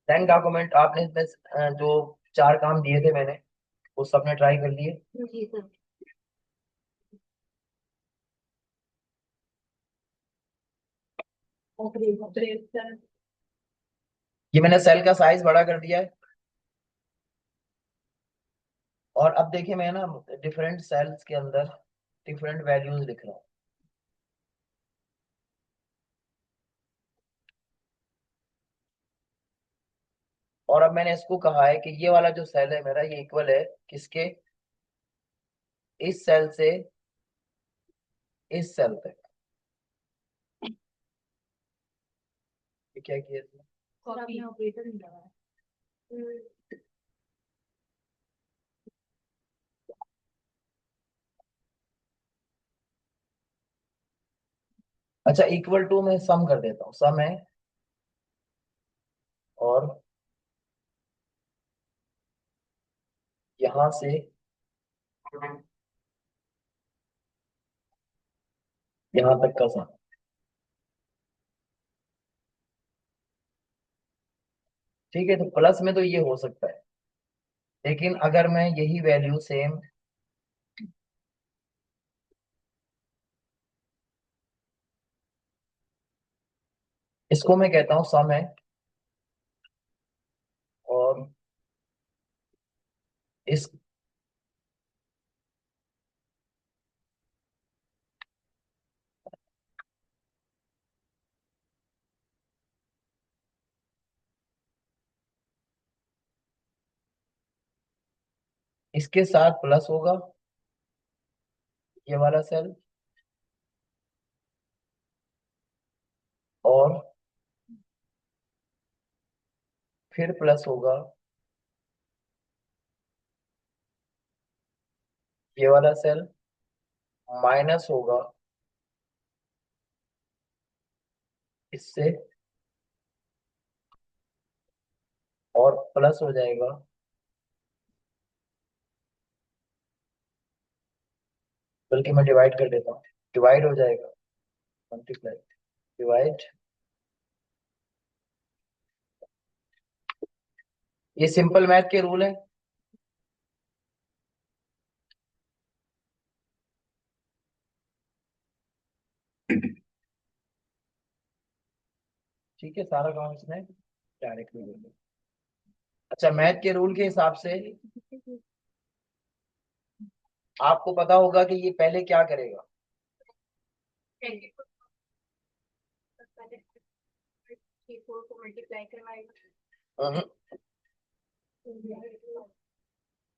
Bank document आपने इसमें जो चार काम दिए थे मैंने, वो सबने ट्राई कर लिए। जी सर। ऑपरेटर। ये मैंने सेल का साइज बड़ा कर दिया है। और अब देखिए मैं ना डिफरेंट सेल्स के अंदर डिफरेंट वैल्यूज लिख रहा हूँ। और अब मैंने इसको कहा है कि ये वाला जो सेल है मेरा, ये इक्वल है किसके, इस सेल से इस सेल तक। ये क्या किया इसमें? सर आपने ऑपरेटर नहीं लगाया। अच्छा, इक्वल टू में सम कर देता हूँ, सम है और यहां से यहां तक का सम। ठीक है, तो प्लस में तो ये हो सकता है, लेकिन अगर मैं यही वैल्यू सेम इसको मैं कहता हूं सम है, और इस इसके साथ प्लस होगा ये वाला सेल, और फिर प्लस होगा ये वाला सेल, माइनस होगा इससे, और प्लस हो जाएगा, बल्कि मैं डिवाइड कर देता हूँ, डिवाइड हो जाएगा, मल्टीप्लाई, डिवाइड। ये सिंपल मैथ के रूल है। ठीक है, सारा काम इसने डायरेक्टली ले लिया। अच्छा, मैथ के रूल के हिसाब से आपको पता होगा कि ये पहले क्या करेगा। को मल्टीप्लाई करवाएगा। हम्म,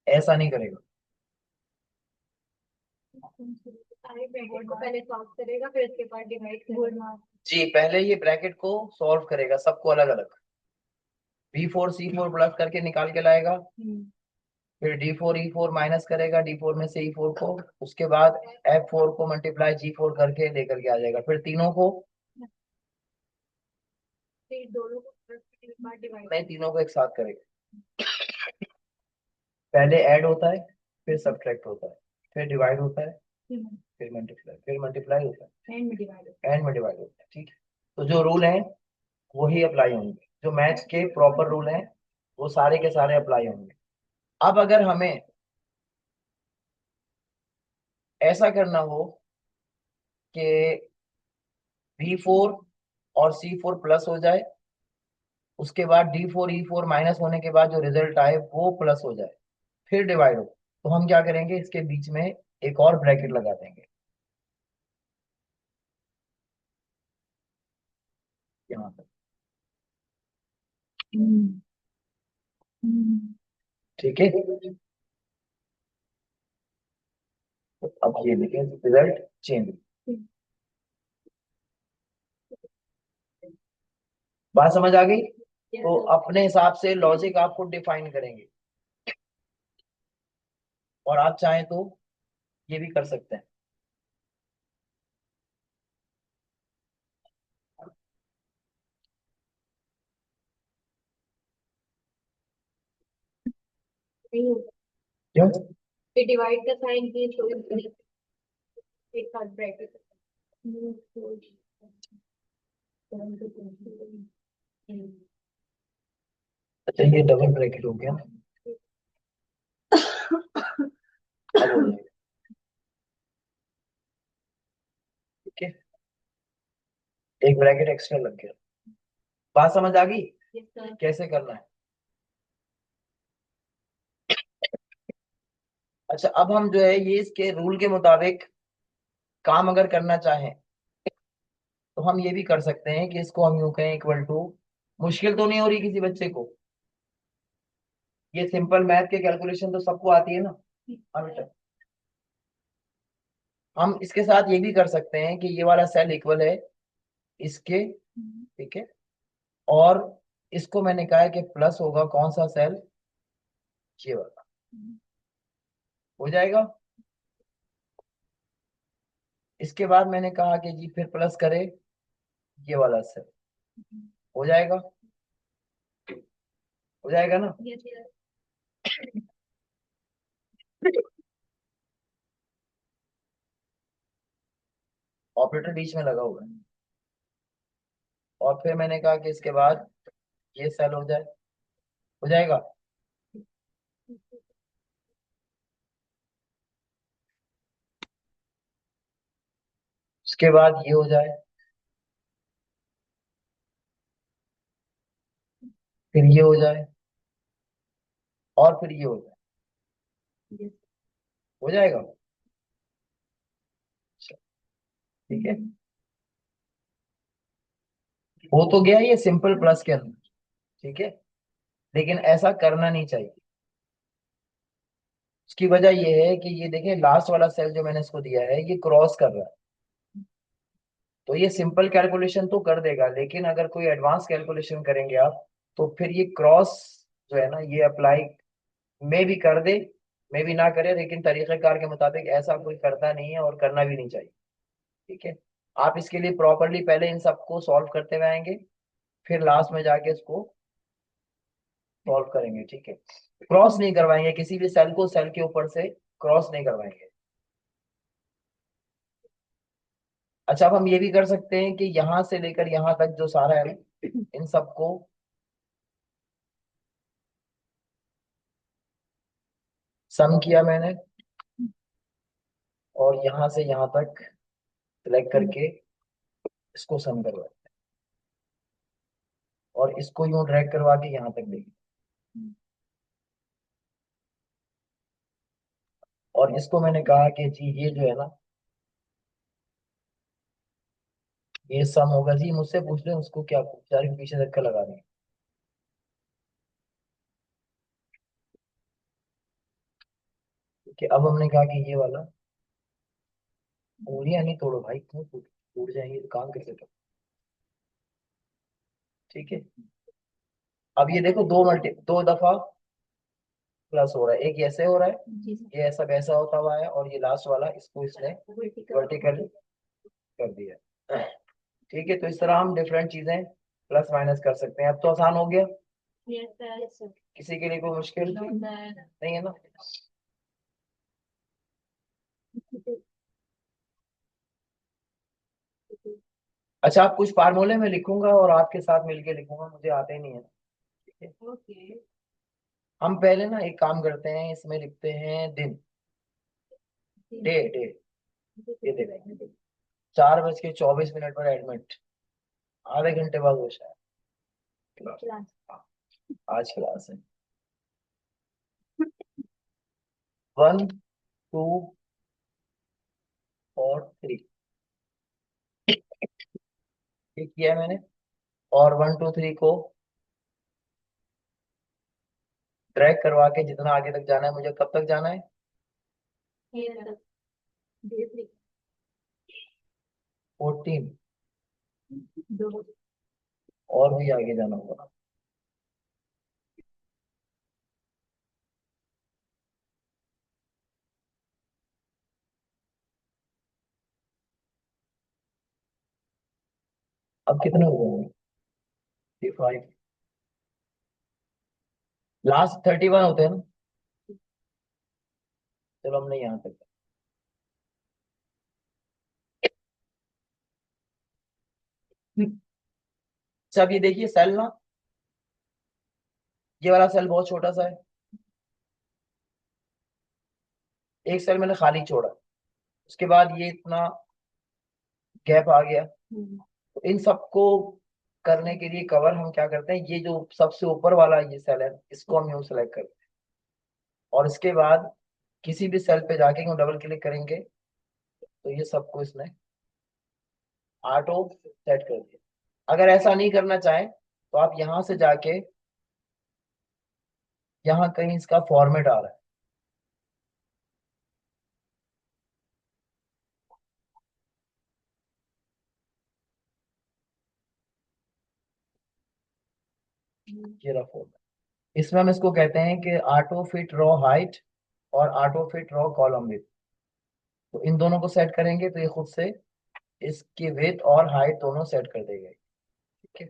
ऐसा नहीं करेगा। सारे ब्रैकेट को पहले सॉल्व करेगा, फिर उसके बाद डिवाइड करेगा। जी, पहले ये ब्रैकेट को सॉल्व करेगा सबको अलग अलग, B4 C4 प्लस करके निकाल के लाएगा, फिर D4 E4 माइनस करेगा D4 में से E4 को, उसके बाद F4 को मल्टीप्लाई G4 करके लेकर के आ जाएगा, फिर तीनों को, फिर दोनों को फिर बाद डिवाइड। नहीं तीनों को एक साथ करेगा। पहले ऐड होता है, फिर सब्ट्रैक्ट होता है, फिर डिवाइड होता है, फिर मल्टीप्लाई होता है, एंड में डिवाइड। एंड में डिवाइड होता है। ठीक है, तो जो रूल है वही अप्लाई होंगे, जो मैथ्स के प्रॉपर रूल हैं वो सारे के सारे अप्लाई होंगे। अब अगर हमें ऐसा करना हो कि V4 और C4 प्लस हो जाए, उसके बाद D4 E4 माइनस होने के बाद जो रिजल्ट आए वो प्लस हो जाए, फिर डिवाइड हो, तो हम क्या करेंगे, इसके बीच में एक और ब्रैकेट लगा देंगे यहाँ पर। ठीक है, तो अब ये लिखें रिजल्ट चेंज। बात समझ आ गई? तो अपने हिसाब से लॉजिक आप खुद डिफाइन करेंगे, और आप चाहें तो ये भी कर सकते हैं। नहीं होगा। क्यों? ये डिवाइड का साइन भी तो एक साथ ब्रैकेट। अच्छा ये डबल ब्रैकेट हो गया, अब हो जाएगा। ठीक है, एक ब्रैकेट एक्स्ट्रा लग गया। बात समझ आ गई कैसे करना है? अच्छा अब हम जो है ये इसके रूल के मुताबिक काम अगर करना चाहें तो हम ये भी कर सकते हैं कि इसको हम यूं कहें इक्वल टू, मुश्किल तो नहीं हो रही किसी बच्चे को? ये सिंपल मैथ के कैलकुलेशन तो सबको आती है ना? हाँ बेटा, हम इसके साथ ये भी कर सकते हैं कि ये वाला सेल इक्वल है इसके, ठीक है, और इसको मैंने कहा है कि प्लस होगा कौन सा सेल, ये वाला, हो जाएगा। इसके बाद मैंने कहा कि जी फिर प्लस करे ये वाला सेल, हो जाएगा, हो जाएगा ना? ऑपरेटर बीच में लगा हुआ है। और फिर मैंने कहा कि इसके बाद ये सेल हो जाए, हो जाएगा। उसके बाद ये हो जाए, फिर ये हो जाए, और फिर ये हो जाए, हो जाएगा। अच्छा, ठीक है, हो तो गया ये सिंपल प्लस के अंदर, ठीक है, लेकिन ऐसा करना नहीं चाहिए। उसकी वजह ये है कि ये देखें लास्ट वाला सेल जो मैंने इसको दिया है ये क्रॉस कर रहा है, तो ये सिंपल कैलकुलेशन तो कर देगा, लेकिन अगर कोई एडवांस कैलकुलेशन करेंगे आप तो फिर ये क्रॉस जो है ना ये अप्लाई मे भी कर दे, मे भी ना करे, लेकिन तरीक़ेकार के मुताबिक ऐसा कोई करता नहीं है और करना भी नहीं चाहिए। ठीक है, आप इसके लिए प्रॉपरली पहले इन सबको सॉल्व करते हुए आएंगे, फिर लास्ट में जाके इसको सॉल्व करेंगे। ठीक है, क्रॉस नहीं करवाएंगे किसी भी सेल को, सेल के ऊपर से क्रॉस नहीं करवाएंगे। अच्छा अब हम ये भी कर सकते हैं कि यहां से लेकर यहां तक जो सारा है इन सबको सम किया मैंने, और यहां से यहां तक सिलेक्ट करके इसको सम करवाया, और इसको यूं ड्रैग करवा के यहां तक देखिए, और इसको मैंने कहा कि जी ये जो है ना ये सम होगा। जी मुझसे पूछ रहे हैं उसको क्या बेचारे के पीछे धक्का लगा रहे हैं। ठीक है, अब हमने कहा कि ये वाला, उंगलियां नहीं तोड़ो भाई, क्यों टूट टूट जाएंगे तो काम कैसे करो। ठीक है, अब ये देखो दो दफा प्लस हो रहा है, एक ऐसे हो रहा है, ये ऐसा वैसा होता हुआ है, और ये लास्ट वाला इसको इसने वर्टिकल कर दिया। ठीक है, तो इस तरह हम डिफरेंट चीजें प्लस माइनस कर सकते हैं। अब तो आसान हो गया, किसी के लिए कोई मुश्किल नहीं है ना? अच्छा आप कुछ फार्मूले में लिखूंगा और आपके साथ मिलके लिखूंगा, मुझे आते ही नहीं है। ठीक है, हम पहले ना एक काम करते हैं, इसमें लिखते हैं दिन, डे डे, ये देखो 4:24 पर एडमिट, आधे घंटे बाद वो शायद हाँ, आज क्लास है 1 2 और 3, ठीक किया है मैंने, और 1 2 3 को ड्रैग करवा के जितना आगे तक जाना है, मुझे कब तक जाना है? 14, और भी आगे जाना होगा। अब कितने हो गए? 5, लास्ट 31 होते हैं ना? चलो हमने यहाँ तक। अच्छा अब ये देखिए सेल ना, ये वाला सेल बहुत छोटा सा है, एक सेल मैंने खाली छोड़ा, उसके बाद ये इतना गैप आ गया। तो इन सबको करने के लिए कवर हम क्या करते हैं, ये जो सबसे ऊपर वाला ये सेल है इसको हम यूं सेलेक्ट करते हैं, और इसके बाद किसी भी सेल पे जाके यूं डबल क्लिक करेंगे तो ये सबको इसने ऑटो सेट कर दिया। अगर ऐसा नहीं करना चाहें तो आप यहां से जाके, यहाँ कहीं इसका फॉर्मेट आ रहा है, ये रहा फॉर्मेट। इसमें हम इसको कहते हैं कि ऑटो फिट रो हाइट और auto fit row column width. तो इन दोनों को सेट करेंगे तो ये खुद से इसकी विड्थ और हाइट दोनों सेट कर देगा। ठीक है।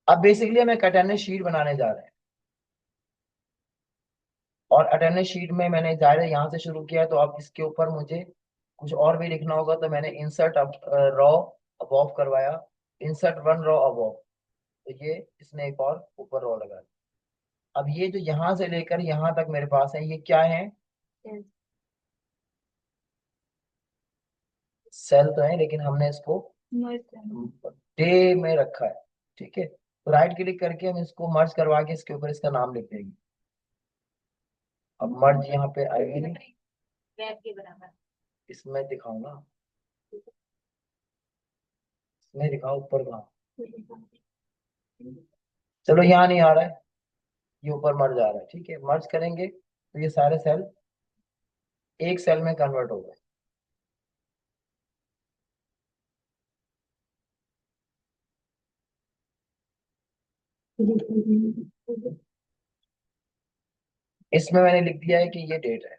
अब बेसिकली हम एक अटेंडेंस शीट बनाने जा रहे हैं, और अटेंडेंस शीट में मैंने जाहिर है यहाँ से शुरू किया है, तो अब इसके ऊपर मुझे कुछ और भी लिखना होगा, तो मैंने इंसर्ट रो अबव करवाया, इंसर्ट वन रो अबव। तो ये इसने एक और ऊपर रो लगा दिया। अब ये जो यहाँ से लेकर यहाँ तक मेरे पास है, ये क्या है, सेल तो है लेकिन हमने इसको डे में रखा है। ठीक है, तो राइट क्लिक करके हम इसको मर्ज करवा के इसके ऊपर इसका नाम लिख देंगे। अब मर्ज यहाँ पे आएगी नहीं, इसमें दिखाऊंगा, इसमें दिखाओ ऊपर कहाँ। चलो यहाँ नहीं आ रहा है, ये ऊपर मर्ज आ रहा है। ठीक है, मर्ज करेंगे तो ये सारे सेल एक सेल में कन्वर्ट हो गए। इसमें मैंने लिख दिया है कि ये डेट है।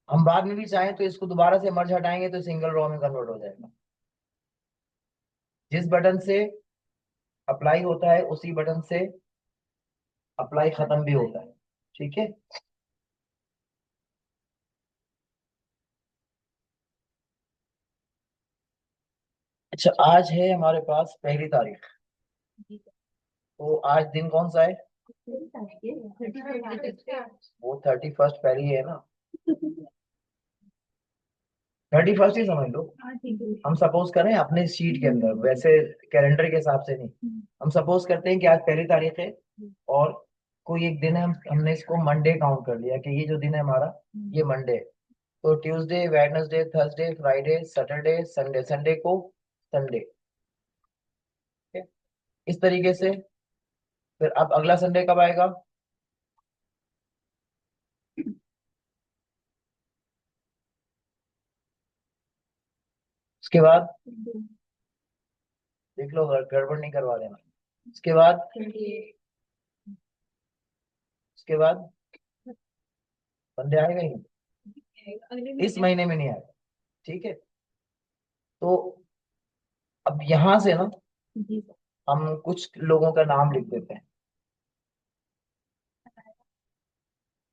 हम बाद में भी चाहें तो इसको दोबारा से मर्ज हटाएंगे तो सिंगल रो में कन्वर्ट हो जाएगा। जिस बटन से अप्लाई होता है उसी बटन से अप्लाई खत्म भी होता है। ठीक है। अच्छा आज है हमारे पास 1 तारीख, तो आज दिन कौन सा है, वो 31 पहले ही है ना, 31 ही समझ लो। हम सपोज करें अपने शीट के अंदर, वैसे कैलेंडर के हिसाब से नहीं, हम सपोज करते हैं कि आज 1 तारीख है, और कोई एक दिन है, हमने इसको मंडे काउंट कर लिया कि ये जो दिन है हमारा ये मंडे है। तो Tuesday, Wednesday, Thursday, Friday, Saturday, Sunday, Sunday को संडे। इस तरीके से फिर अब अगला संडे कब आएगा, उसके बाद देख लो, गड़बड़ नहीं करवा देना। उसके बाद, उसके बाद संडे आएगा ही नहीं, इस महीने में नहीं आएगा। ठीक है, तो अब यहां से ना हम कुछ लोगों का नाम लिख देते हैं।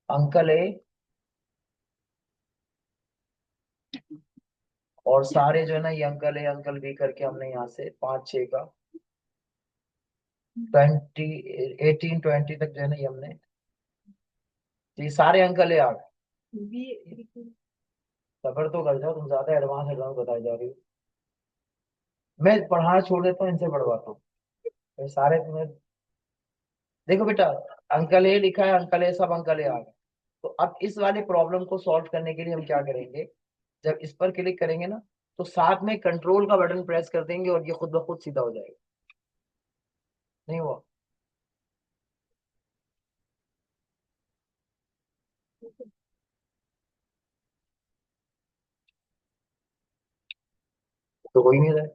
अंकल ए, और सारे जो है ना ये अंकल ए अंकल बी करके हमने यहाँ से 5 6 का 20 18 20 तक जो है ना ये हमने, तो ये सारे अंकल ए आ गए। सफर तो कर जाओ, तुम ज्यादा एडवांस एडवांस बताई जा रही हो। मैं पढ़ाना छोड़ देता हूँ, इनसे पढ़वाता हूँ। ये सारे तुम्हें, देखो बेटा, अंकल ए लिखा है, अंकल ए, सब अंकल ए आ गए। तो अब इस वाले प्रॉब्लम को सॉल्व करने के लिए हम क्या करेंगे, जब इस पर क्लिक करेंगे ना तो साथ में कंट्रोल का बटन प्रेस कर देंगे और ये खुद ब खुद सीधा हो जाएगा। नहीं हुआ तो कोई नहीं रहा।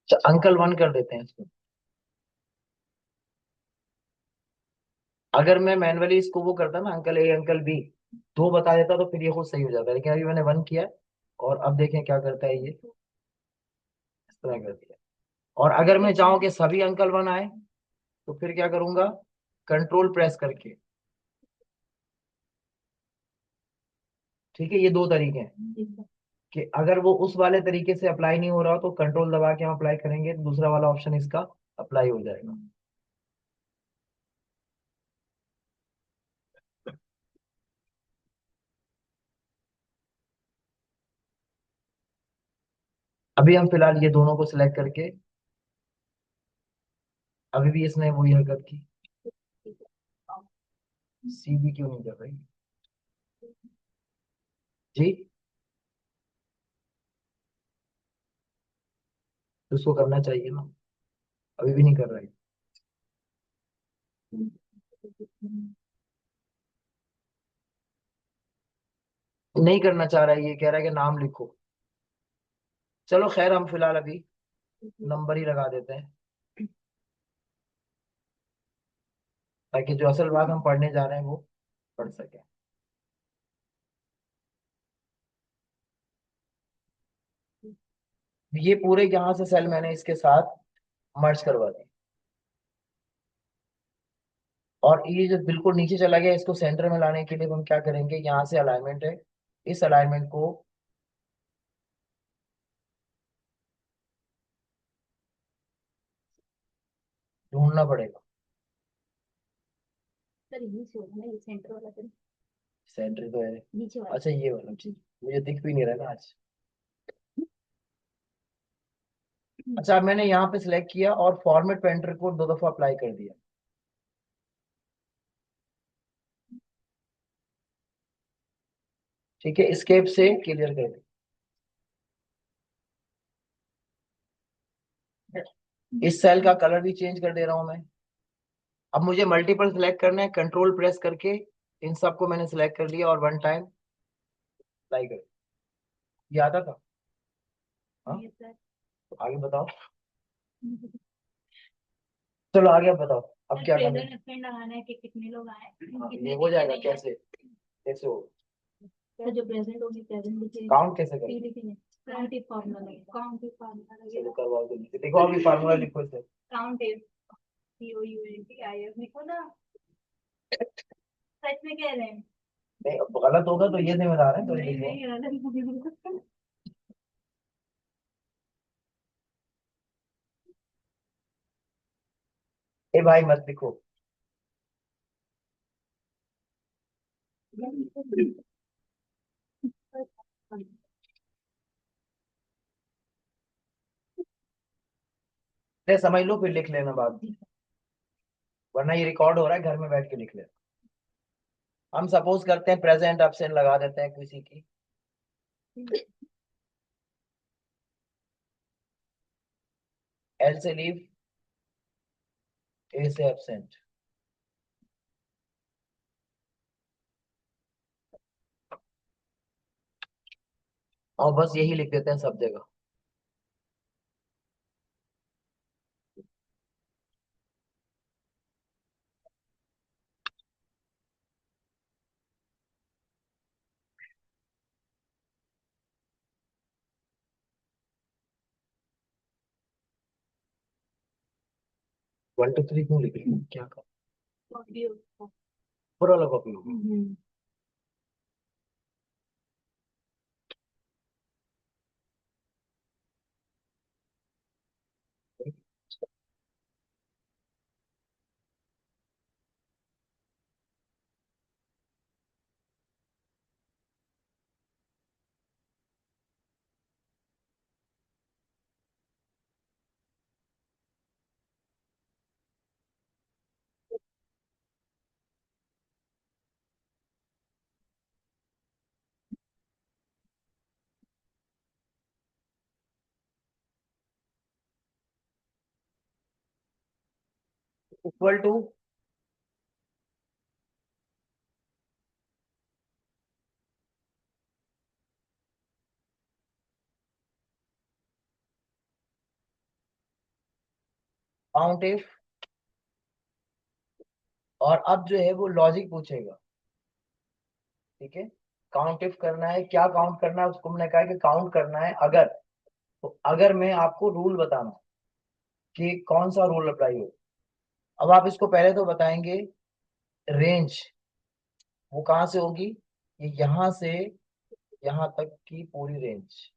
अच्छा अंकल वन कर देते हैं इसको। अगर मैं मैनुअली इसको वो करता ना, अंकल ए अंकल बी, दो बता देता तो फिर ये खुद सही हो जाता, लेकिन अभी मैंने वन किया। और अब देखें क्या करता है ये, इस तरह कर दिया। और अगर मैं चाहूँ कि सभी अंकल वन आए, तो फिर क्या करूंगा, कंट्रोल प्रेस करके। ठीक है, ये दो तरीके हैं कि अगर वो उस वाले तरीके से अप्लाई नहीं हो रहा तो कंट्रोल दबा के हम अप्लाई करेंगे, तो दूसरा वाला ऑप्शन इसका अप्लाई हो जाएगा। अभी हम फिलहाल ये दोनों को सिलेक्ट करके, अभी भी इसने वही हरकत की, सी भी क्यों नहीं कर रही जी, तो उसको करना चाहिए ना, अभी भी नहीं कर रही। नहीं करना चाह रहा है, ये कह रहा है कि नाम लिखो। चलो खैर, हम फिलहाल अभी नंबर ही लगा देते हैं, ताकि जो असल बात हम पढ़ने जा रहे हैं वो पढ़ सके। ये पूरे यहाँ से सेल मैंने इसके साथ मर्ज करवा दी, और ये जो बिल्कुल नीचे चला गया, इसको सेंटर में लाने के लिए हम क्या करेंगे, यहाँ से अलाइनमेंट है, इस अलाइनमेंट को ढूंढना पड़ेगा। सर नीचे होगा ना, ये सेंटर वाला सर। सेंटर तो है। नीचे वाला। अच्छा, ये वाला चीज मुझे दिख भी नहीं रहा ना आज। अच्छा, अब मैंने यहाँ पे सिलेक्ट किया और फॉर्मेट पेंटर को दो दफा अप्लाई कर दिया। ठीक है, स्केप से क्लियर कर दिया। इस सेल का कलर भी चेंज कर दे रहा हूं मैं। अब मुझे मल्टीपल सिलेक्ट करना है, कंट्रोल प्रेस करके इन सबको मैंने सिलेक्ट कर लिया और वन टाइम अप्लाई कर। ये आता था। हाँ, ये सर। तो आगे बताओ। चलो आगे आप बताओ, अब क्या करना प्रेजेंट है। अटेंड लगाना है कि कितने लोग आए, हाँ, कितने ये हो जाएगा कितने नहीं आए। कैसे, कैसे हो, सर जो प्रेजेंट होगी प्रेजेंट लिखिए। काउंट कैसे करें। लिखिए काउंट इफ फार्मूला लगेगा, काउंट इफ फार्मूला चलो लगेगा। करवाओ जल्दी, देखो अभी फार्मूला लिखो इसे। Count if C O U N T I F लिखो ना। सच में कह रहे हैं। नहीं, अब गलत होगा तो ये जिम्मेदार है, तो नहीं लिखो। नहीं गलत। ए भाई मत लिखो। नहीं समझ लो फिर लिख लेना बाद में, वरना ये रिकॉर्ड हो रहा है, घर में बैठ के लिख लेना। हम सपोज करते हैं प्रेजेंट एब्सेंट लगा देते हैं किसी की। एल से लीव, ए से एब्सेंट। और बस यही लिख देते हैं सब जगह। 1 2 3 क्यों लिख रही हूँ, क्या कर, कॉपी होगा। पूरा वाला कॉपी होगा। इक्वल टू काउंट इफ और अब जो है वो लॉजिक पूछेगा, ठीक है। काउंट इफ करना है, क्या काउंट करना है उसको हमने कहा कि काउंट करना है अगर, तो अगर मैं आपको रूल बताना कि कौन सा रूल अप्लाई हो। अब आप इसको पहले तो बताएंगे, रेंज वो कहाँ से होगी, ये यहाँ से यहाँ तक की पूरी रेंज,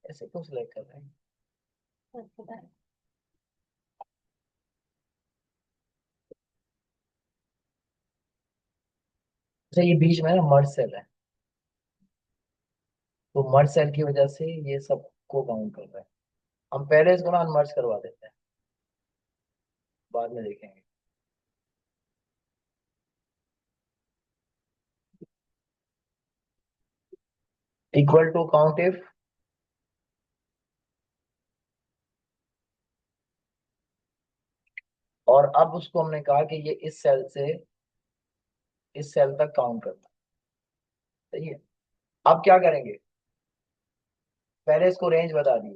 ऐसे क्यों सिलेक्ट कर रहे हैं। अच्छा ये बीच में ना मर्ज सेल है, तो मर्ज सेल की वजह से ये सबको काउंट कर रहा है। हम पहले इसको ना अनमर्ज करवा देते हैं, बाद में देखेंगे। इक्वल टू काउंट इफ, और अब उसको हमने कहा कि ये इस सेल से इस सेल तक काउंट करना है, सही है। अब क्या करेंगे, पहले इसको रेंज बता दी,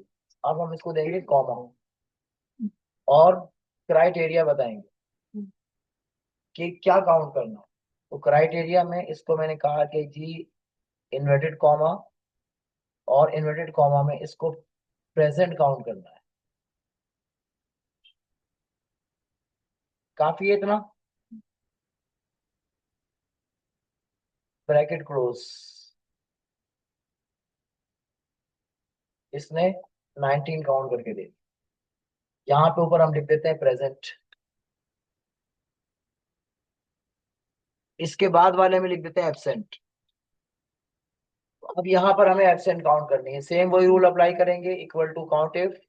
अब हम इसको देंगे कॉमा और क्राइटेरिया बताएंगे कि क्या काउंट करना है। तो क्राइटेरिया में इसको मैंने कहा कि जी इन्वर्टेड कॉमा, और इन्वर्टेड कॉमा में इसको प्रेजेंट काउंट करना है। काफी है इतना, ब्रैकेट क्लोज, इसने 19 काउंट करके दे दिया। यहाँ पे ऊपर हम लिख देते हैं प्रेजेंट, इसके बाद वाले में लिख देते हैं एब्सेंट। अब यहाँ पर हमें एब्सेंट काउंट करनी है, सेम वही रूल अप्लाई करेंगे, इक्वल टू काउंट इफ।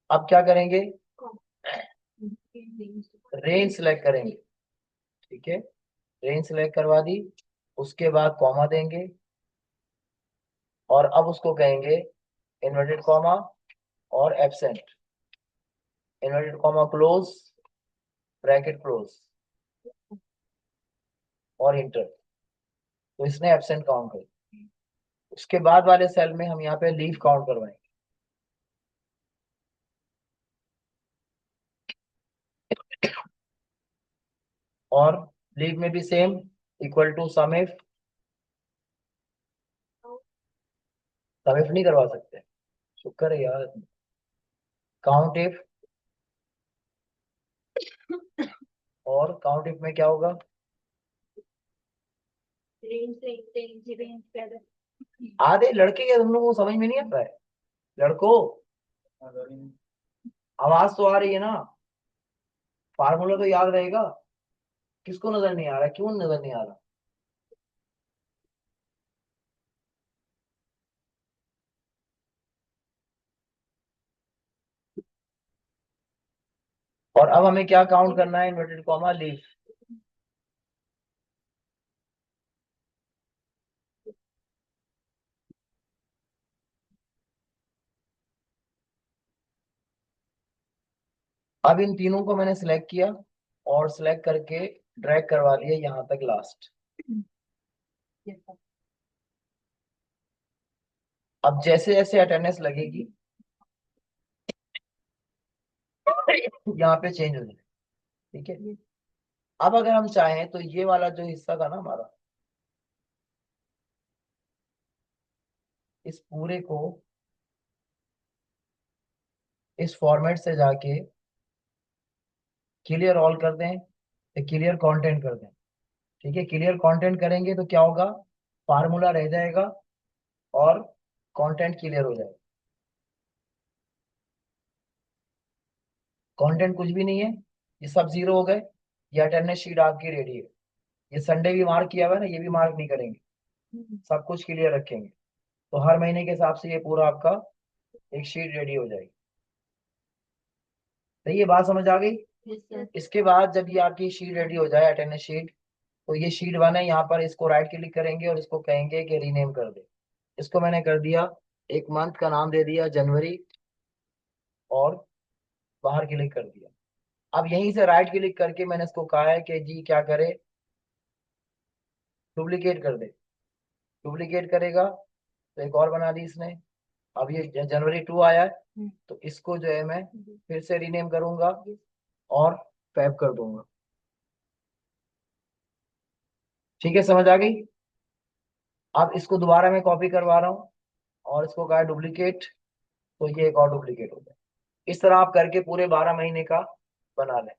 अब क्या करेंगे, रेंज सेलेक्ट करेंगे, ठीक है। रेंज सेलेक्ट करवा दी, उसके बाद कॉमा देंगे, और अब उसको कहेंगे इन्वर्टेड कॉमा और absent, inverted comma close, bracket close और इंटर। तो इसने एब्सेंट काउंट कर, उसके बाद वाले सेल में हम यहाँ पे लीव काउंट करवाएंगे। और लीव में भी same, equal to sum if, sum if नहीं करवा सकते, शुक्र है यार। काउंट इफ, और काउंट इफ में क्या होगा, आधे लड़के के तुम लोगों को समझ में नहीं आता है, लड़कों आवाज तो आ रही है ना, फार्मूला तो याद रहेगा। किसको नजर नहीं आ रहा, क्यों नजर नहीं आ रहा। और अब हमें क्या काउंट करना है, इन्वर्टेड कॉमा लीव। अब इन तीनों को मैंने सिलेक्ट किया और सिलेक्ट करके ड्रैग करवा लिया यहाँ तक लास्ट। अब जैसे जैसे अटेंडेंस लगेगी यहाँ पे चेंज हो जाए, ठीक है। अब अगर हम चाहें तो ये वाला जो हिस्सा था ना हमारा, इस पूरे को इस फॉर्मेट से जाके क्लियर ऑल कर दें, या क्लियर कंटेंट कर दें, ठीक है। क्लियर कंटेंट करेंगे तो क्या होगा, फार्मूला रह जाएगा और कंटेंट क्लियर हो जाएगा। कंटेंट कुछ भी नहीं है, ये सब जीरो हो गए। ये अटेंडेंस शीट आपकी रेडी है, ये संडे भी मार्क किया हुआ है ना, ये भी मार्क नहीं करेंगे, सब कुछ क्लियर रखेंगे। तो हर महीने के हिसाब से ये पूरा आपका एक शीट रेडी हो जाएगी। तो ये बात समझ आ गई। इसके बाद जब ये आपकी शीट रेडी हो जाए, अटेंडेंस शीट, तो ये शीट वन है, यहाँ पर इसको राइट क्लिक करेंगे और इसको कहेंगे कि रीनेम कर दे। इसको मैंने कर दिया, एक मंथ का नाम दे दिया जनवरी, और बाहर क्लिक कर दिया। अब यहीं से राइट क्लिक करके मैंने इसको कहा है कि जी क्या करे, डुप्लीकेट कर दे। डुप्लीकेट करेगा तो एक और बना दी इसने, अब ये जनवरी 2 आया है, हम्म। तो इसको जो है मैं जी। फिर से रीनेम करूंगा और फैब कर दूंगा। ठीक है, समझ आ गई। अब इसको दोबारा मैं कॉपी करवा रहा हूँ और इसको कहा डुप्लीकेट, तो ये एक और डुप्लीकेट हो गया। इस तरह आप करके पूरे 12 महीने का बना लें।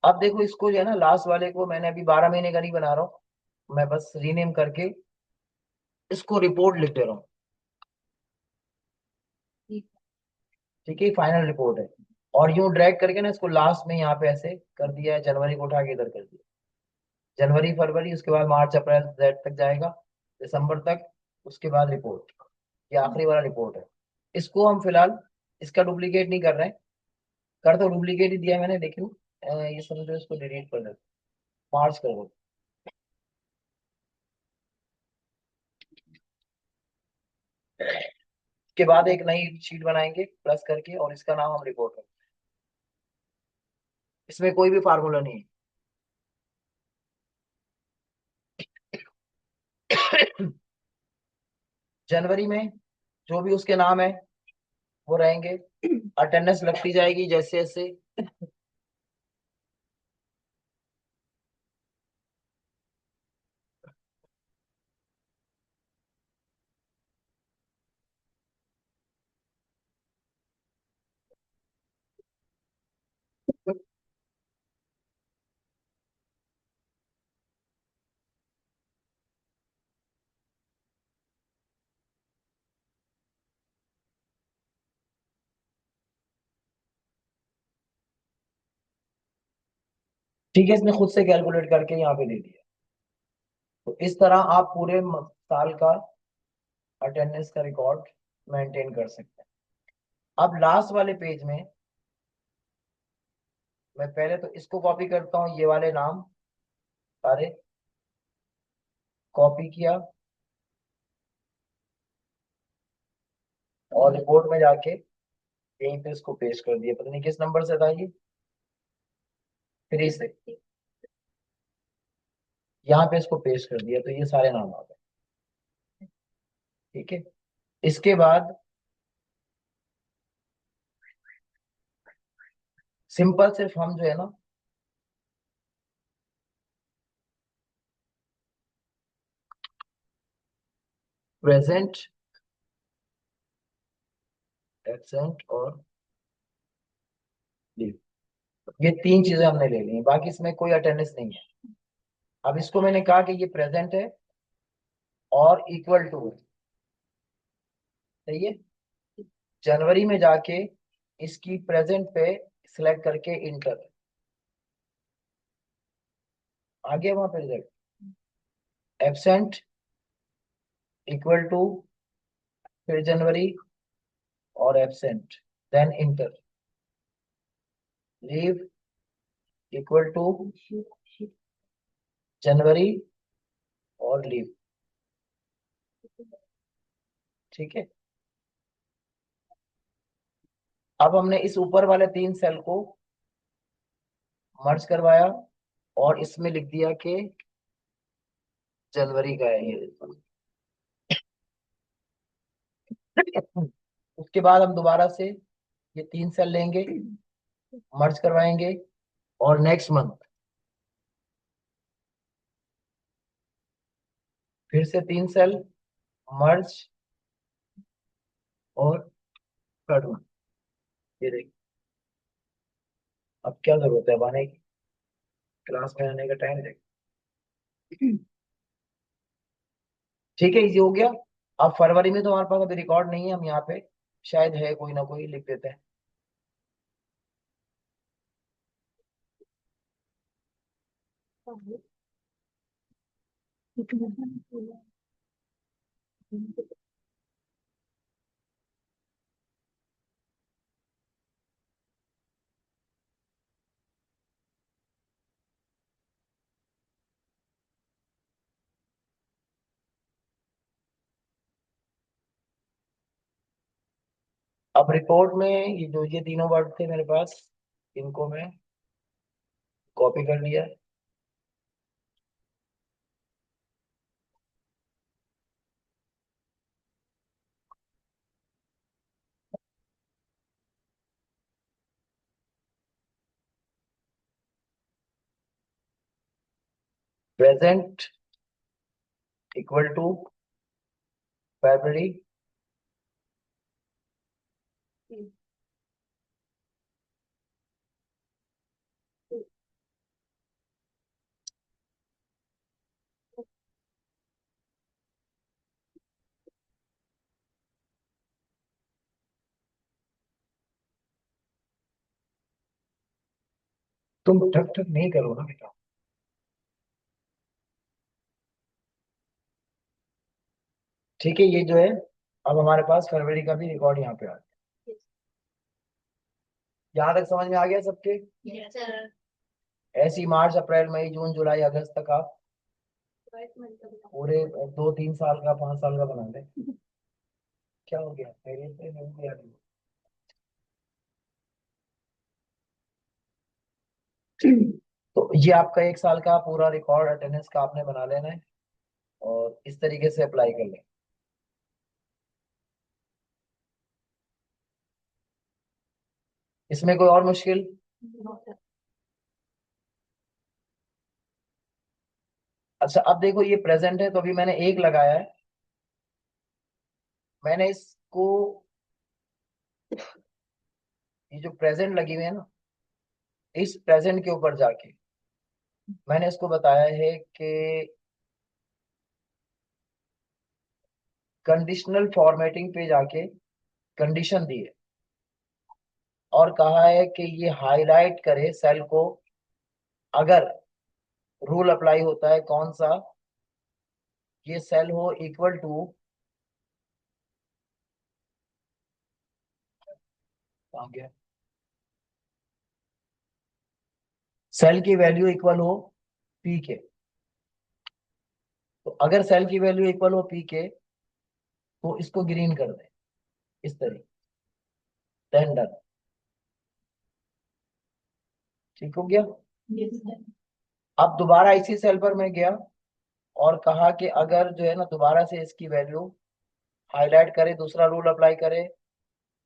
अब देखो इसको जो है ना, लास्ट वाले को मैंने अभी 12 महीने का नहीं बना रहा हूँ, मैं बस रीनेम करके इसको रिपोर्ट लिख दे रहा हूँ। ठीक। ठीक है, फाइनल रिपोर्ट है। और यूं ड्रैग करके ना इसको लास्ट में यहाँ पे ऐसे कर दिया है, जनवरी को उठा के इधर कर दिया, जनवरी फरवरी, उसके बाद मार्च अप्रैल जेड तक जाएगा, दिसंबर तक, उसके बाद रिपोर्ट। ये आखिरी वाला रिपोर्ट है। इसको हम फिलहाल इसका डुप्लीकेट नहीं कर रहे हैं। कर तो डुप्लीकेट ही दिया है मैंने, लेकिन ये समझो इसको डिलीट कर दो, मार्च कर दो। उसके बाद एक नई शीट बनाएंगे प्लस करके, और इसका नाम हम रिपोर्ट करेंगे। इसमें कोई भी फार्मूला नहीं है। जनवरी में जो भी उसके नाम है वो रहेंगे, अटेंडेंस लगती जाएगी जैसे जैसे। ठीक है, इसने खुद से कैलकुलेट करके यहाँ पे दे दिया। तो इस तरह आप पूरे साल का अटेंडेंस का रिकॉर्ड मेंटेन कर सकते हैं। अब लास्ट वाले पेज में मैं पहले तो इसको कॉपी करता हूँ, ये वाले नाम सारे कॉपी किया, और रिपोर्ट में जाके यहीं पे इसको पेस्ट कर दिया। पता नहीं किस नंबर से था ये, 3 से। यहाँ पे इसको पेस्ट कर दिया, तो ये सारे नाम आ गए। ठीक है, इसके बाद सिंपल सिर्फ हम जो है ना, प्रेजेंट, एब्सेंट और लीव, ये 3 चीजें हमने ले ली हैं, बाकी इसमें कोई अटेंडेंस नहीं है। अब इसको मैंने कहा कि ये प्रेजेंट है और इक्वल टू, सही है, जनवरी में जाके इसकी प्रेजेंट पे सिलेक्ट करके इंटर, आगे वहां पे रिजल्ट, एब्सेंट इक्वल टू, फिर जनवरी और absent, then enter, leave equal to जनवरी और लीव। ठीक है, अब हमने इस ऊपर वाले 3 सेल को मर्ज करवाया और इसमें लिख दिया कि जनवरी का है ये। उसके बाद हम दोबारा से ये 3 सेल लेंगे, मर्ज करवाएंगे, और नेक्स्ट मंथ फिर से 3 सेल मर्ज, और थर्ड मंथ। ये देखिए, अब क्या जरूरत है अब आने की, क्लास में आने का टाइम देखिए। ठीक है, इजी हो गया। अब फरवरी में तो हमारे पास अभी रिकॉर्ड नहीं है, हम यहाँ पे शायद है कोई ना कोई, लिख देते हैं। अब रिपोर्ट में ये जो ये तीनों वर्ड थे मेरे पास, इनको मैं कॉपी कर लिया, प्रेजेंट इक्वल टू फरवरी तुम ठक ठक नहीं करो ना बेटा। ठीक है, ये जो है अब हमारे पास फरवरी का भी रिकॉर्ड यहाँ पे आ गया। यहाँ तक समझ में आ गया सबके? Yes sir. ऐसी मार्च अप्रैल मई जून जुलाई अगस्त तक आप पूरे 2-3 साल का 5 साल का बना लें। क्या हो गया मेरे से नहीं किया नहीं। तो ये आपका 1 साल का पूरा रिकॉर्ड अटेंडेंस का आपने बना लेना है और इस तरीके से अप्लाई कर लें। इसमें कोई और मुश्किल? अच्छा, अब देखो ये प्रेजेंट है तो अभी मैंने 1 लगाया है। मैंने इसको, ये जो प्रेजेंट लगी हुई है ना, इस प्रेजेंट के ऊपर जाके मैंने इसको बताया है कि कंडीशनल फॉर्मेटिंग पे जाके कंडीशन दी है और कहा है कि ये हाईलाइट करे सेल को अगर रूल अप्लाई होता है कौन सा, ये सेल हो इक्वल टू, आ गया, सेल की वैल्यू इक्वल हो पी के। तो अगर सेल की वैल्यू इक्वल हो पी के तो इसको ग्रीन कर दे इस तरीके, देन डन। ठीक हो गया? Yes sir. अब दोबारा इसी सेल पर मैं गया और कहा कि अगर जो है ना दोबारा से इसकी वैल्यू हाईलाइट करे, दूसरा रूल अप्लाई करे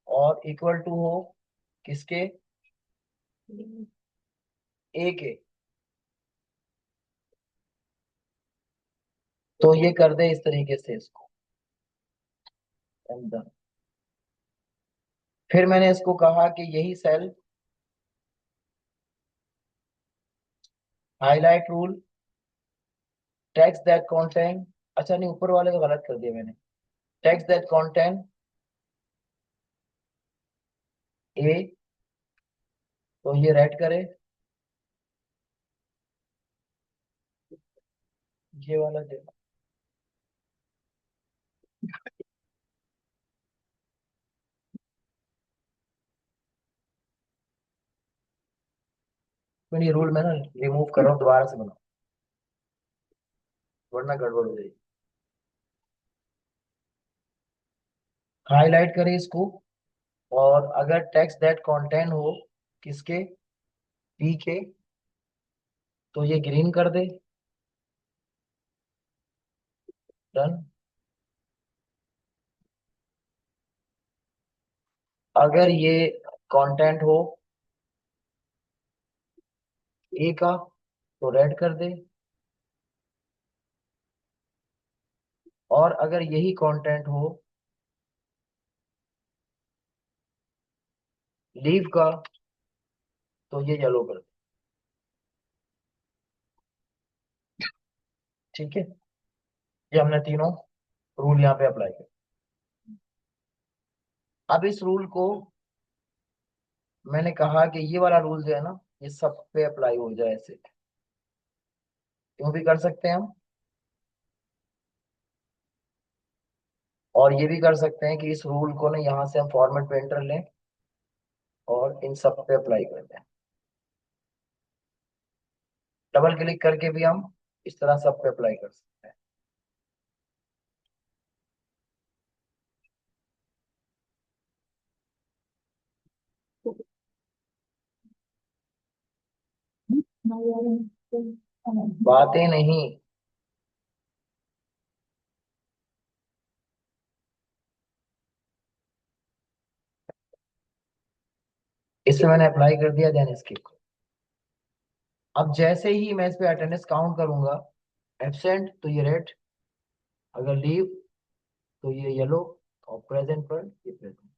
और इक्वल टू हो किसके, ए के, तो ये कर दे इस तरीके से इसको, and done। फिर मैंने इसको कहा कि यही cell highlight rule text that content, अच्छा नहीं ऊपर वाले का गलत कर दिया मैंने, टेक्स्ट दैट कंटेंट ए, तो ये रेड करे, ये वाला दे। मैंने ये रूल में ना रिमूव करो, दोबारा से बनाओ वरना गड़बड़ हो जाएगी। हाईलाइट करे इसको और अगर टेक्स्ट दैट कंटेंट हो किसके, पी के, तो ये ग्रीन कर दे, डन। अगर ये कंटेंट हो ए का तो रेड कर दे, और अगर यही कंटेंट हो लीव का तो ये येलो कर दे। ठीक है, ये हमने तीनों रूल यहाँ पे अप्लाई किया। अब इस रूल को मैंने कहा कि ये वाला रूल जो है ना ये सब पे अप्लाई हो जाए, ऐसे यूं भी कर सकते हैं हम, और ये भी कर सकते हैं कि इस रूल को ना यहाँ से हम फॉर्मेट पे एंटर लें और इन सब पे अप्लाई कर दें। डबल क्लिक करके भी हम इस तरह सब पे अप्लाई कर सकते हैं। बातें नहीं, इससे मैंने अप्लाई कर दिया, देन स्किप। अब जैसे ही मैं इस पे अटेंडेंस काउंट करूंगा एब्सेंट तो ये रेड, अगर लीव तो ये येलो, और प्रेजेंट पर ये प्रेजेंट।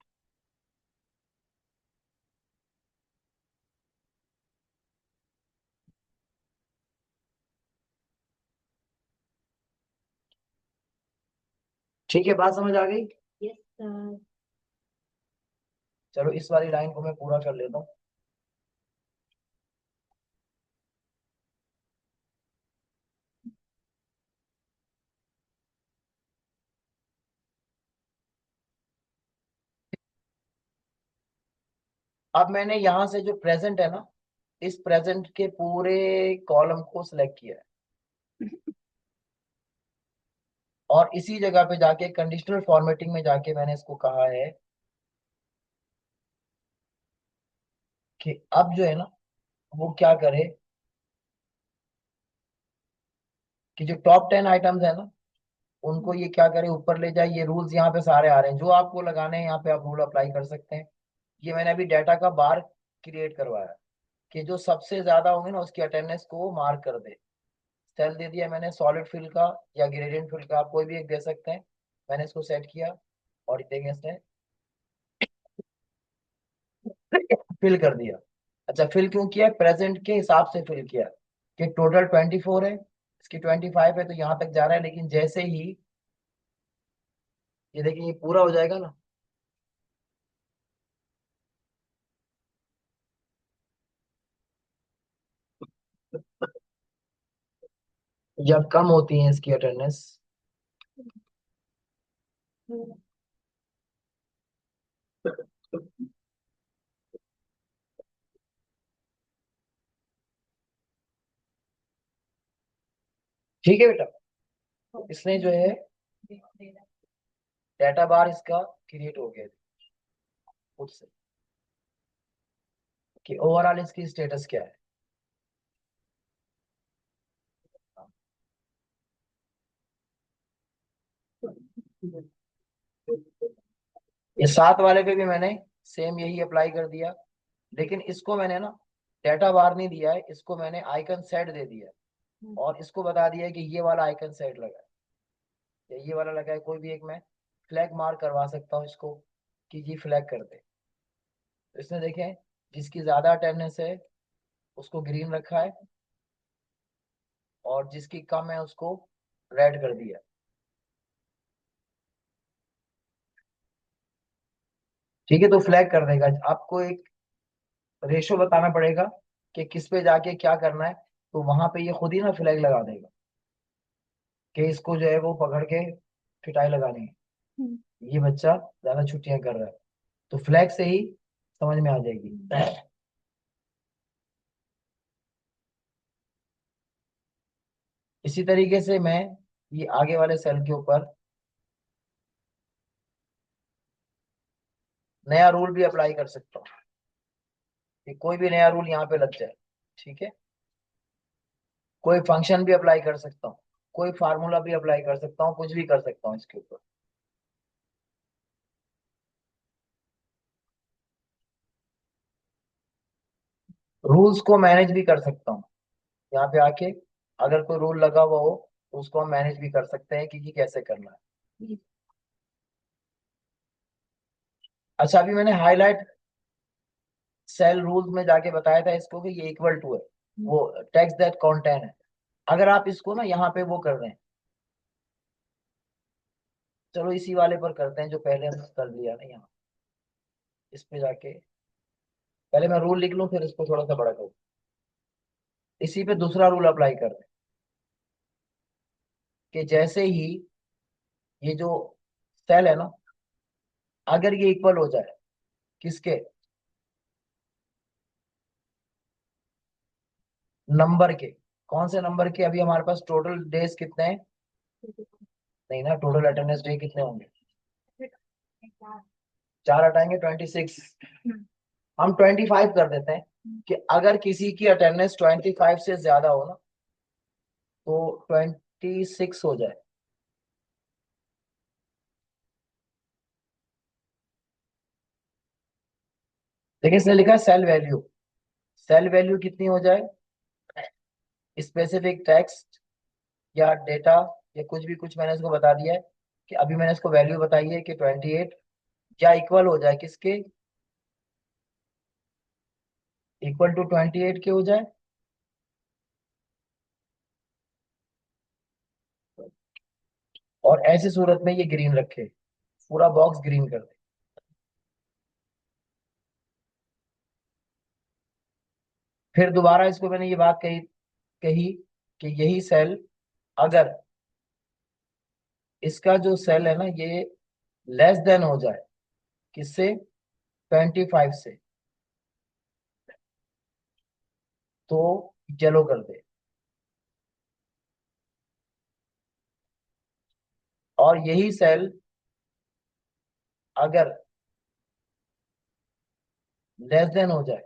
ठीक है, बात समझ आ गई? Yes sir. चलो इस वाली लाइन को मैं पूरा कर लेता हूँ। अब मैंने यहां से जो प्रेजेंट है ना, इस प्रेजेंट के पूरे कॉलम को सिलेक्ट किया है, और इसी जगह पे जाके कंडीशनल फॉर्मेटिंग में जाके मैंने इसको कहा है कि अब जो है ना, वो क्या करे कि जो टॉप 10 आइटम्स है ना, उनको ये क्या करे, ऊपर ले जाए। ये रूल्स यहाँ पे सारे आ रहे हैं, जो आपको लगाने हैं यहाँ पे आप रूल अप्लाई कर सकते हैं। ये मैंने अभी डाटा का बार क्रिएट करवाया कि जो सबसे ज्यादा होंगे ना उसकी अटेंडेंस को मार्क कर दे। सेल दे दिया मैंने सॉलिड फिल का या ग्रेडियंट फिल का, आप कोई भी एक दे सकते हैं। मैंने इसको सेट किया और देखिए इसने फिल कर दिया। अच्छा, फिल क्यों किया? प्रेजेंट के हिसाब से फिल किया कि टोटल 24 है, इसकी 25 है, तो यहाँ तक जा रहा है। लेकिन जैसे ही ये देखिए ये पूरा हो जाएगा ना, जब कम होती है इसकी अटेंडेंस, ठीक है बेटा, इसने जो है डाटा बार इसका क्रिएट हो गया खुद से कि ओवरऑल इसकी स्टेटस क्या है। ये 7 वाले पे भी मैंने सेम यही अप्लाई कर दिया, लेकिन इसको मैंने ना डाटा बार नहीं दिया है, इसको मैंने आइकन सेट दे दिया है, और इसको बता दिया है कि ये वाला आइकन सेट लगा है या ये वाला लगा है। कोई भी एक मैं फ्लैग मार्क करवा सकता हूँ इसको कि जी फ्लैग कर दे। तो इसने देखें जिसकी ज्यादा अटेंडेंस है उसको ग्रीन रखा है, और जिसकी कम है उसको रेड कर दिया। ठीक है, तो फ्लैग कर देगा। आपको एक रेशो बताना पड़ेगा कि किस पे जाके क्या करना है, तो वहां पे ये खुद ही ना फ्लैग लगा देगा कि इसको जो है वो पकड़ के पिटाई लगानी है, ये बच्चा ज्यादा छुट्टियां कर रहा है। तो फ्लैग से ही समझ में आ जाएगी। इसी तरीके से मैं ये आगे वाले सेल के ऊपर नया रूल भी अप्लाई कर सकता हूँ कि कोई भी नया रूल यहाँ पे लग जाए। ठीक है, कोई फंक्शन भी अप्लाई कर सकता हूँ, कोई फार्मूला भी अप्लाई कर सकता हूँ, कुछ भी कर सकता हूँ इसके ऊपर। रूल्स को मैनेज भी कर सकता हूँ यहाँ पे आके। अगर कोई रूल लगा हुआ हो तो उसको हम मैनेज भी कर सकते हैं कि कैसे करना है। अच्छा, अभी मैंने हाईलाइट सेल रूल्स में जाके बताया था इसको कि ये इक्वल टू है, वो टेक्स्ट दैट कंटेन है। अगर आप इसको ना यहाँ पे वो कर रहे हैं, चलो इसी वाले पर करते हैं जो पहले हमने कर लिया ना यहाँ। इस पे जाके पहले मैं रूल लिख लूं फिर इसको थोड़ा सा बड़ा करूँ। इसी पे दूसरा रूल अप्लाई कर रहे हैं कि जैसे ही ये जो सेल है ना, अगर ये इक्वल हो जाए किसके, नंबर के। कौन से नंबर के? अभी हमारे पास टोटल डेज कितने हैं? नहीं ना, टोटल अटेंडेंस डे कितने होंगे? 4 हटाएंगे 26। हम 25 कर देते हैं कि अगर किसी की अटेंडेंस 25 से ज्यादा हो ना तो 26 हो जाए। देखिए इसने लिखा है सेल वैल्यू। सेल वैल्यू कितनी हो जाए? स्पेसिफिक टेक्स्ट या डेटा या कुछ भी, कुछ मैंने इसको बता दिया है कि अभी मैंने इसको वैल्यू बताई है कि 28 या इक्वल हो जाए किसके, इक्वल टू 28 के हो जाए। और ऐसी सूरत में ये ग्रीन रखे, पूरा बॉक्स ग्रीन कर दे। फिर दोबारा इसको मैंने ये बात कही कही कि यही सेल, अगर इसका जो सेल है ना ये लेस देन हो जाए किससे, 25 से, तो येलो कर दे। और यही सेल अगर लेस देन हो जाए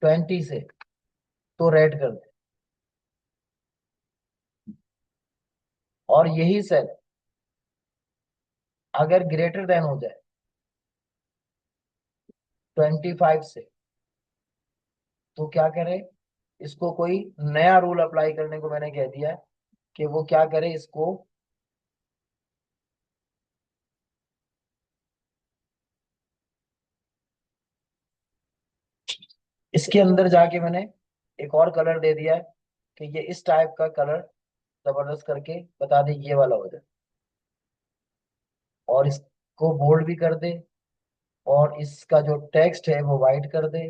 20 से, तो रेड कर दे। और यही सेल अगर ग्रेटर देन हो जाए 25 से, तो क्या करे, इसको कोई नया रूल अप्लाई करने को मैंने कह दिया है कि वो क्या करे, इसको इसके अंदर जाके मैंने एक और कलर दे दिया है कि ये इस टाइप का कलर जबरदस्त करके बता दे ये वाला हो जाए। और इसको बोल्ड भी कर दे, और इसका जो टेक्स्ट है वो वाइट कर दे,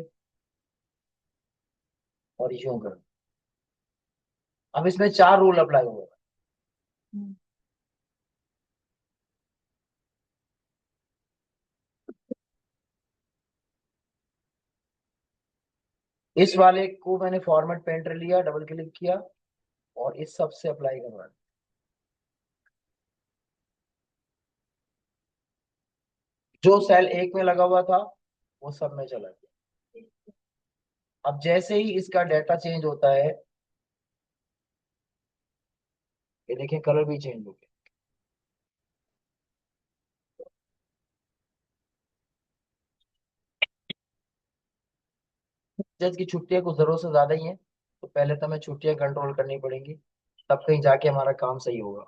और यूं कर दे। अब इसमें 4 रूल अप्लाई हुए। इस वाले को मैंने फॉर्मेट पेंटर लिया, डबल क्लिक किया और इस सब से अप्लाई करवा दिया। जो सेल एक में लगा हुआ था वो सब में चला गया। अब जैसे ही इसका डाटा चेंज होता है, ये देखें कलर भी चेंज हो गया। जज की छुट्टियां कुछ जरूरत से ज्यादा ही हैं, तो पहले तो हमें छुट्टियां कंट्रोल करनी पड़ेंगी, तब कहीं जाके हमारा काम सही होगा।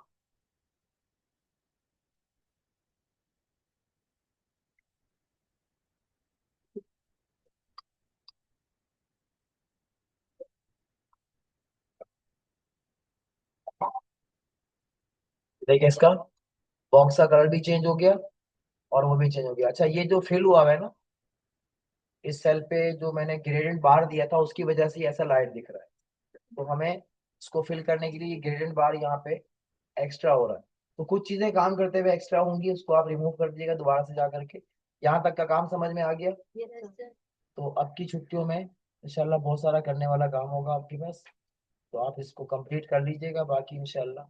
देखिए इसका बॉक्स का कलर भी चेंज हो गया और वो भी चेंज हो गया। अच्छा, ये जो फिल हुआ है ना इस सेल पे, जो मैंने ग्रेडियंट बार दिया था उसकी वजह से ऐसा लाइट दिख रहा है। तो हमें इसको फिल करने के लिए ग्रेडियंट बार यहाँ पे एक्स्ट्रा हो रहा है। तो कुछ चीजें काम करते हुए एक्स्ट्रा होंगी, उसको आप रिमूव कर दीजिएगा दोबारा से जा करके। यहाँ तक का काम समझ में आ गया। तो अब की छुट्टियों में इंशाल्लाह बहुत सारा करने वाला काम होगा आपके पास, तो आप इसको कंप्लीट कर लीजिएगा, बाकी इंशाल्लाह